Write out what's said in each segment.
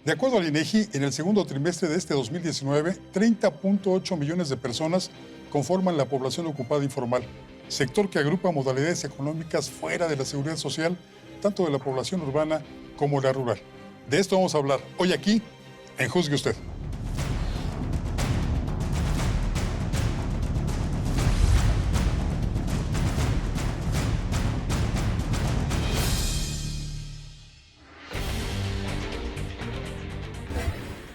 De acuerdo al INEGI, en el segundo trimestre de este 2019, 30.8 millones de personas conforman la población ocupada informal, sector que agrupa modalidades económicas fuera de la seguridad social, tanto de la población urbana como la rural. De esto vamos a hablar hoy aquí en Juzgue Usted.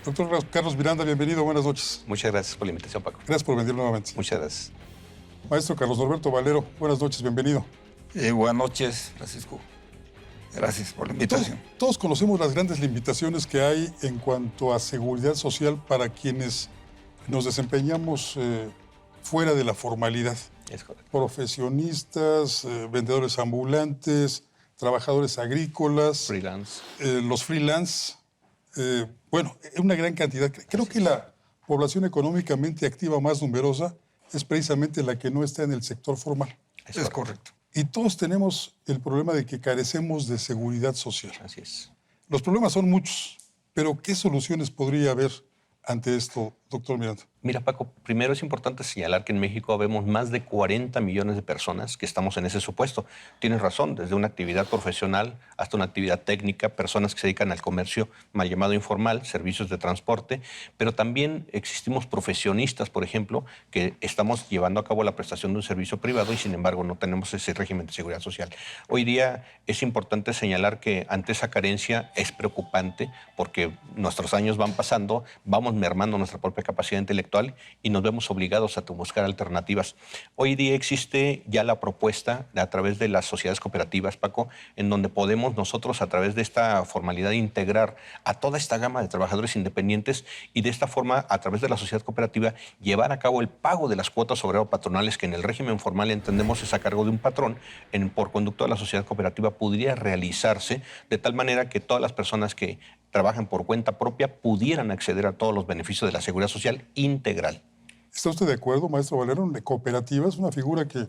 Doctor Carlos Miranda, bienvenido, buenas noches. Muchas gracias por la invitación, Paco. Gracias por venir nuevamente. Muchas gracias. Maestro Carlos Norberto Valero, buenas noches, bienvenido. Buenas noches, Francisco. Gracias por la invitación. Todos conocemos las grandes limitaciones que hay en cuanto a seguridad social para quienes nos desempeñamos fuera de la formalidad. Es correcto. Profesionistas, vendedores ambulantes, trabajadores agrícolas. Freelance. Los freelance. Bueno, una gran cantidad. Creo que la población económicamente activa más numerosa es precisamente la que no está en el sector formal. Es correcto. Y todos tenemos el problema de que carecemos de seguridad social. Así es. Los problemas son muchos, pero ¿qué soluciones podría haber ante esto, doctor Miranda? Mira, Paco, primero es importante señalar que en México vemos más de 40 millones de personas que estamos en ese supuesto. Tienes razón, desde una actividad profesional hasta una actividad técnica, personas que se dedican al comercio mal llamado informal, servicios de transporte, pero también existimos profesionistas, por ejemplo, que estamos llevando a cabo la prestación de un servicio privado y sin embargo no tenemos ese régimen de seguridad social. Hoy día es importante señalar que ante esa carencia es preocupante porque nuestros años van pasando, vamos mermando nuestra propia capacidad intelectual y nos vemos obligados a buscar alternativas. Hoy día existe ya la propuesta a través de las sociedades cooperativas, Paco, en donde podemos nosotros a través de esta formalidad integrar a toda esta gama de trabajadores independientes y de esta forma, a través de la sociedad cooperativa, llevar a cabo el pago de las cuotas obrero-patronales que en el régimen formal entendemos es a cargo de un patrón, por conducto de la sociedad cooperativa podría realizarse de tal manera que todas las personas que trabajan por cuenta propia pudieran acceder a todos los beneficios de la seguridad social integral. ¿Está usted de acuerdo, maestro Valero? La cooperativa es una figura que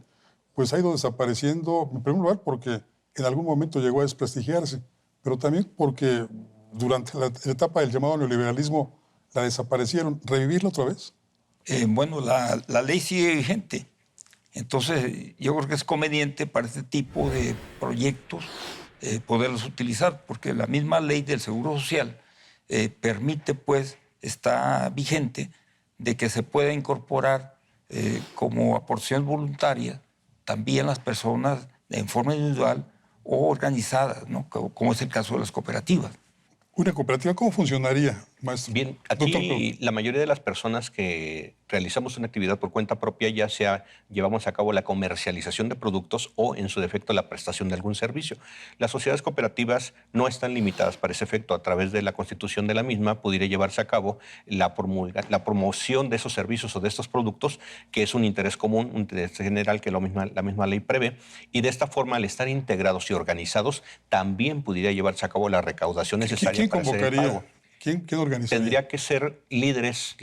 pues, ha ido desapareciendo, en primer lugar, porque en algún momento llegó a desprestigiarse, pero también porque durante la etapa del llamado neoliberalismo la desaparecieron. ¿Revivirla otra vez? Bueno, la ley sigue vigente. Entonces, yo creo que es conveniente para este tipo de proyectos poderlos utilizar, porque la misma ley del Seguro Social permite, pues, está vigente, de que se pueda incorporar como aportaciones voluntarias también las personas en forma individual o organizadas, ¿no? Como es el caso de las cooperativas. ¿Una cooperativa cómo funcionaría, maestro? Bien, aquí la mayoría de las personas que realizamos una actividad por cuenta propia, ya sea llevamos a cabo la comercialización de productos o, en su defecto, la prestación de algún servicio. Las sociedades cooperativas no están limitadas para ese efecto. A través de la constitución de la misma pudiera llevarse a cabo la promoción de esos servicios o de estos productos, que es un interés común, un interés general que la misma ley prevé. Y de esta forma, al estar integrados y organizados, también pudiera llevarse a cabo la recaudación necesaria. ¿Quién convocaría? ¿Quién organizaría? Tendría que ser líderes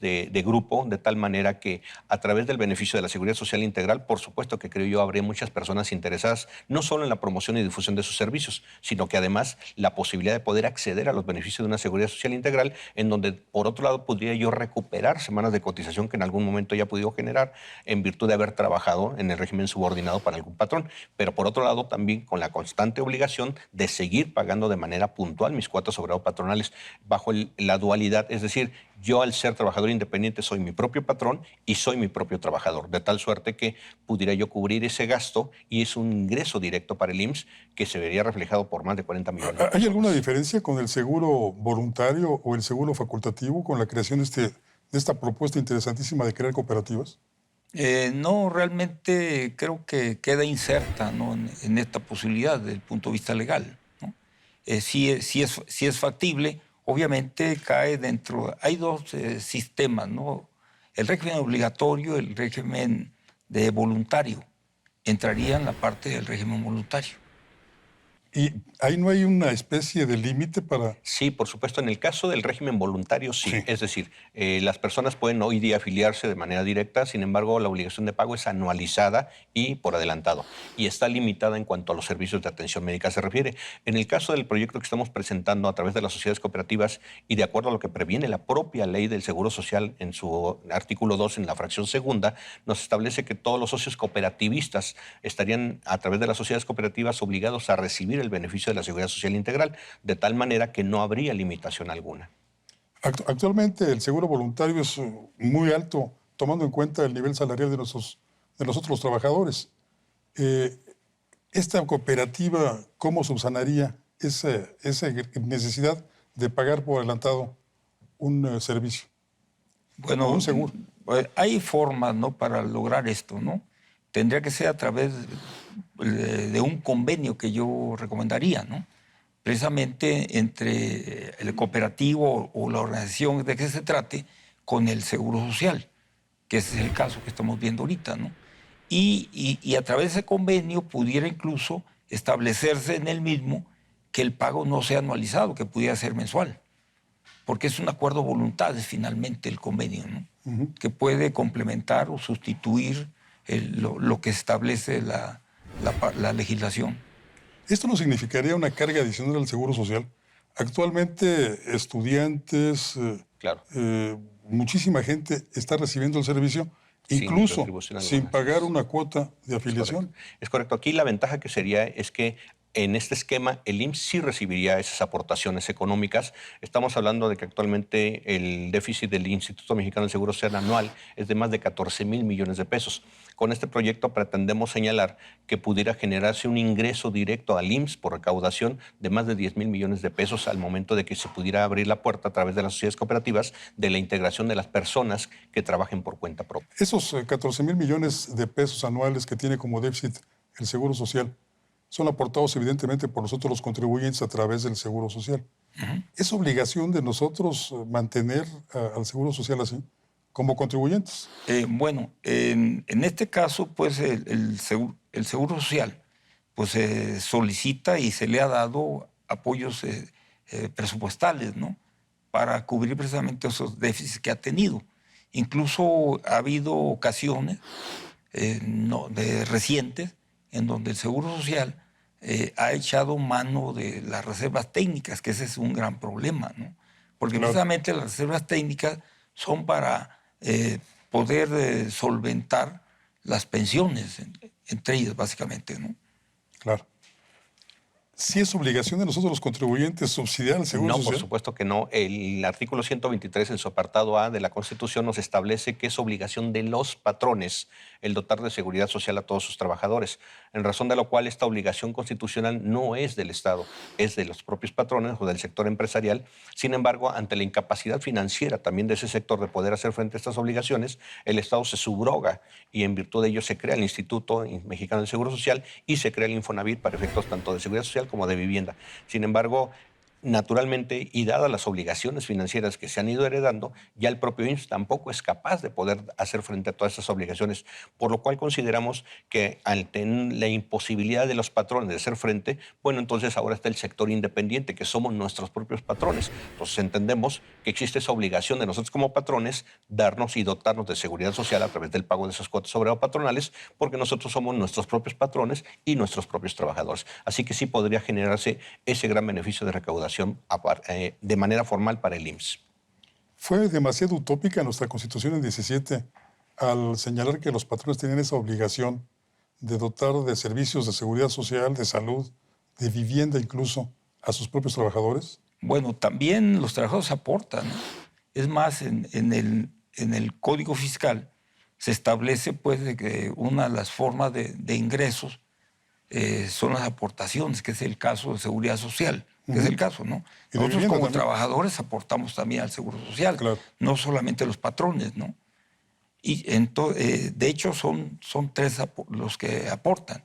de grupo, de tal manera que a través del beneficio de la seguridad social integral, por supuesto que creo yo habría muchas personas interesadas, no solo en la promoción y difusión de sus servicios, sino que además la posibilidad de poder acceder a los beneficios de una seguridad social integral, en donde, por otro lado, podría yo recuperar semanas de cotización que en algún momento ya he podido generar en virtud de haber trabajado en el régimen subordinado para algún patrón. Pero por otro lado, también con la constante obligación de seguir pagando de manera puntual mis cuotas obrero-patronales, bajo la dualidad, es decir, yo al ser trabajador independiente soy mi propio patrón y soy mi propio trabajador, de tal suerte que pudiera yo cubrir ese gasto y es un ingreso directo para el IMSS que se vería reflejado por más de 40 millones. ¿Hay alguna diferencia con el seguro voluntario o el seguro facultativo con la creación de esta propuesta interesantísima de crear cooperativas? No, realmente creo que queda inserta, ¿no?, en esta posibilidad desde el punto de vista legal, ¿no? Sí es factible. Obviamente cae dentro, hay dos sistemas, ¿no? El régimen obligatorio, el régimen de voluntario. Entraría en la parte del régimen voluntario. ¿Y ahí no hay una especie de límite para...? Sí, por supuesto. En el caso del régimen voluntario, sí. Sí. Es decir, las personas pueden hoy día afiliarse de manera directa, sin embargo, la obligación de pago es anualizada y por adelantado. Y está limitada en cuanto a los servicios de atención médica se refiere. En el caso del proyecto que estamos presentando a través de las sociedades cooperativas y de acuerdo a lo que previene la propia ley del Seguro Social en su artículo 2, en la fracción segunda, nos establece que todos los socios cooperativistas estarían, a través de las sociedades cooperativas, obligados a recibir el beneficio de la Seguridad Social Integral, de tal manera que no habría limitación alguna. Actualmente el seguro voluntario es muy alto, tomando en cuenta el nivel salarial de nosotros trabajadores. Esta cooperativa, ¿cómo subsanaría esa necesidad de pagar por adelantado un servicio? Bueno, O un seguro. hay formas, ¿no?, para lograr esto, ¿no? Tendría que ser a través de un convenio que yo recomendaría, ¿no? Precisamente entre el cooperativo o la organización de que se trate con el Seguro Social, que ese es el caso que estamos viendo ahorita, ¿no? Y a través de ese convenio pudiera incluso establecerse en el mismo que el pago no sea anualizado, que pudiera ser mensual, porque es un acuerdo de voluntades finalmente el convenio, ¿no? Que puede complementar o sustituir lo que establece la legislación. ¿Esto no significaría una carga adicional al Seguro Social? Actualmente, estudiantes, Claro. muchísima gente está recibiendo el servicio, Sin incluso retribución sin alguna. pagar una cuota de afiliación. Es correcto. Aquí la ventaja que sería es que en este esquema el IMSS sí recibiría esas aportaciones económicas. Estamos hablando de que actualmente el déficit del Instituto Mexicano del Seguro Social anual es de más de 14,000 millones de pesos. Con este proyecto pretendemos señalar que pudiera generarse un ingreso directo al IMSS por recaudación de más de 10,000 millones de pesos al momento de que se pudiera abrir la puerta a través de las sociedades cooperativas de la integración de las personas que trabajen por cuenta propia. Esos 14,000 millones de pesos anuales que tiene como déficit el Seguro Social son aportados evidentemente por nosotros los contribuyentes a través del Seguro Social. ¿Es obligación de nosotros mantener al Seguro Social así, como contribuyentes? Bueno, en este caso, pues el Seguro Social pues, solicita y se le ha dado apoyos presupuestales, ¿no?, para cubrir precisamente esos déficits que ha tenido. Incluso ha habido ocasiones recientes en donde el Seguro Social ha echado mano de las reservas técnicas, que ese es un gran problema, ¿no? Porque Claro. precisamente las reservas técnicas son para poder solventar las pensiones, entre ellas básicamente, ¿no? Claro. ¿Sí es obligación de nosotros los contribuyentes subsidiar al Seguro No, Social? por supuesto que no. El artículo 123 en su apartado A de la Constitución nos establece que es obligación de los patrones el dotar de seguridad social a todos sus trabajadores, en razón de lo cual esta obligación constitucional no es del Estado, es de los propios patrones o del sector empresarial. Sin embargo, ante la incapacidad financiera también de ese sector de poder hacer frente a estas obligaciones, el Estado se subroga y en virtud de ello se crea el Instituto Mexicano del Seguro Social y se crea el Infonavit para efectos tanto de seguridad social como de vivienda. Sin embargo, naturalmente, y dadas las obligaciones financieras que se han ido heredando, ya el propio IMSS tampoco es capaz de poder hacer frente a todas esas obligaciones, por lo cual consideramos que ante la imposibilidad de los patrones de hacer frente, bueno, entonces ahora está el sector independiente, que somos nuestros propios patrones. Entonces entendemos que existe esa obligación de nosotros como patrones darnos y dotarnos de seguridad social a través del pago de esas cuotas obrero-patronales, porque nosotros somos nuestros propios patrones y nuestros propios trabajadores. Así que sí podría generarse ese gran beneficio de recaudación de manera formal para el IMSS. Fue demasiado utópica nuestra Constitución en 17 al señalar que los patrones tenían esa obligación de dotar de servicios de seguridad social, de salud, de vivienda incluso a sus propios trabajadores. Bueno, también los trabajadores aportan, ¿no? Es más, en el Código Fiscal se establece pues, de que una de las formas de ingresos son las aportaciones, que es el caso de seguridad social, que es el caso, ¿no? Y de Nosotros vivienda como también. trabajadores aportamos también al Seguro Social, Claro. no solamente los patrones, ¿no? Y de hecho son tres los que aportan.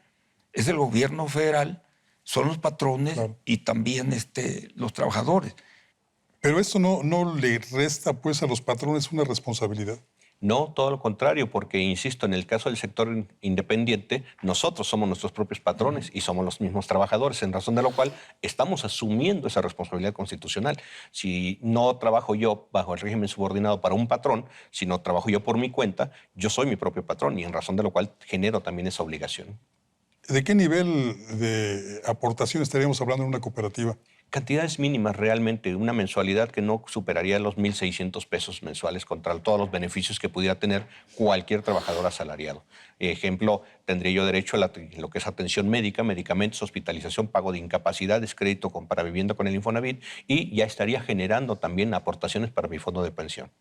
Es el gobierno federal, son los patrones Claro. y también los trabajadores. Pero esto no le resta pues a los patrones una responsabilidad. No, todo lo contrario, porque, insisto, en el caso del sector independiente, nosotros somos nuestros propios patrones y somos los mismos trabajadores, en razón de lo cual estamos asumiendo esa responsabilidad constitucional. Si no trabajo yo bajo el régimen subordinado para un patrón, sino trabajo yo por mi cuenta, yo soy mi propio patrón y en razón de lo cual genero también esa obligación. ¿De qué nivel de aportación estaríamos hablando en una cooperativa? Cantidades mínimas realmente, una mensualidad que no superaría los 1,600 pesos mensuales contra todos los beneficios que pudiera tener cualquier trabajador asalariado. Ejemplo, tendría yo derecho a lo que es atención médica, medicamentos, hospitalización, pago de incapacidades, crédito para vivienda con el Infonavit y ya estaría generando también aportaciones para mi fondo de pensión.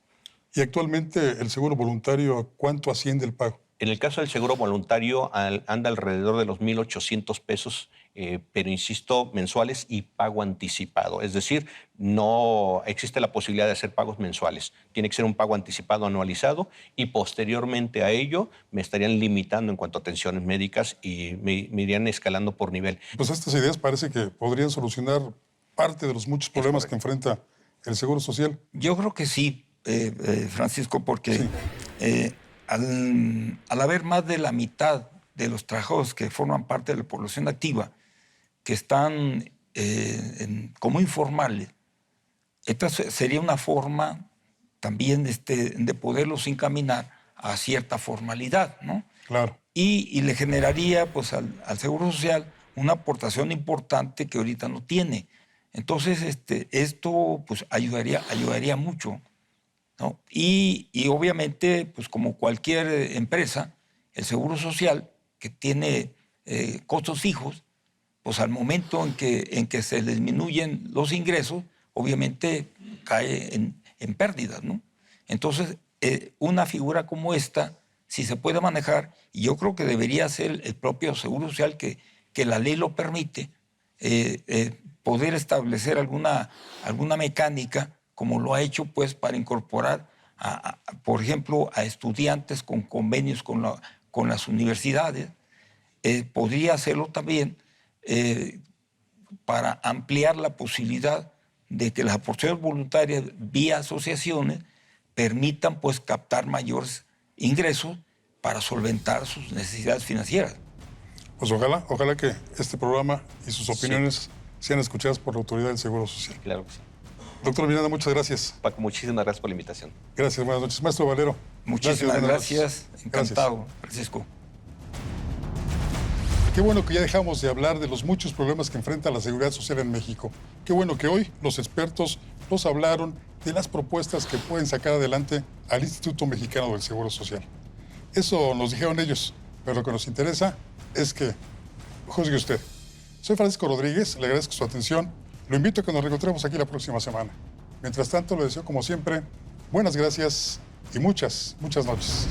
Y actualmente el seguro voluntario, ¿cuánto asciende el pago? En el caso del seguro voluntario anda alrededor de los 1,800 pesos, pero insisto, mensuales y pago anticipado. Es decir, no existe la posibilidad de hacer pagos mensuales. Tiene que ser un pago anticipado anualizado y posteriormente a ello me estarían limitando en cuanto a atenciones médicas y me irían escalando por nivel. Pues estas ideas parece que podrían solucionar parte de los muchos problemas que enfrenta el Seguro Social. Yo creo que sí, Francisco, porque Sí. Al haber más de la mitad de los trabajadores que forman parte de la población activa, que están como informales, esta sería una forma también de poderlos encaminar a cierta formalidad, ¿no? Claro. Y le generaría pues, al Seguro Social una aportación importante que ahorita no tiene. Entonces, esto pues, ayudaría mucho, ¿no? Y obviamente, pues como cualquier empresa, el Seguro Social, que tiene costos fijos, pues al momento en que se le disminuyen los ingresos, obviamente cae en pérdidas, ¿no? Entonces, una figura como esta, si se puede manejar, y yo creo que debería ser el propio Seguro Social, que la ley lo permite, poder establecer alguna mecánica, como lo ha hecho, pues, para incorporar, por ejemplo, a estudiantes con convenios con las universidades. Podría hacerlo también para ampliar la posibilidad de que las aportaciones voluntarias vía asociaciones permitan, pues, captar mayores ingresos para solventar sus necesidades financieras. Pues ojalá que este programa y sus opiniones sean escuchadas por la autoridad del Seguro Social. Claro que sí. Doctor Miranda, muchas gracias. Paco, muchísimas gracias por la invitación. Gracias, buenas noches. Maestro Valero. Muchísimas gracias. Encantado, Gracias. Francisco. Qué bueno que ya dejamos de hablar de los muchos problemas que enfrenta la seguridad social en México. Qué bueno que hoy los expertos nos hablaron de las propuestas que pueden sacar adelante al Instituto Mexicano del Seguro Social. Eso nos dijeron ellos, pero lo que nos interesa es que juzgue usted. Soy Francisco Rodríguez, le agradezco su atención. Lo invito a que nos reencontremos aquí la próxima semana. Mientras tanto, le deseo, como siempre, buenas gracias y muchas noches.